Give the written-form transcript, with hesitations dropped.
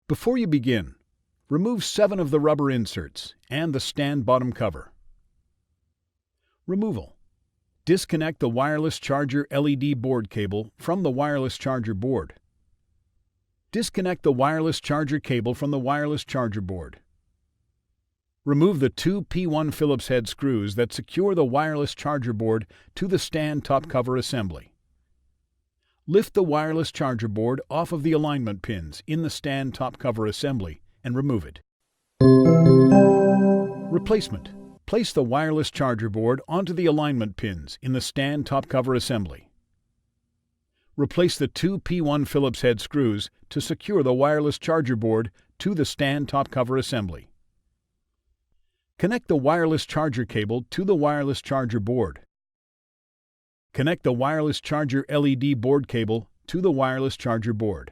Before you begin, remove 7 of the rubber inserts and the stand bottom cover. Removal. Disconnect the wireless charger LED board cable from the wireless charger board. Disconnect the wireless charger cable from the wireless charger board. Remove the 2 P1 Phillips head screws that secure the wireless charger board to the stand top cover assembly. Lift the wireless charger board off of the alignment pins in the stand top cover assembly and remove it. Replacement. Place the wireless charger board onto the alignment pins in the stand top cover assembly. Replace the 2 P1 Phillips head screws to secure the wireless charger board to the stand top cover assembly. Connect the wireless charger cable to the wireless charger board. Connect the wireless charger LED board cable to the wireless charger board.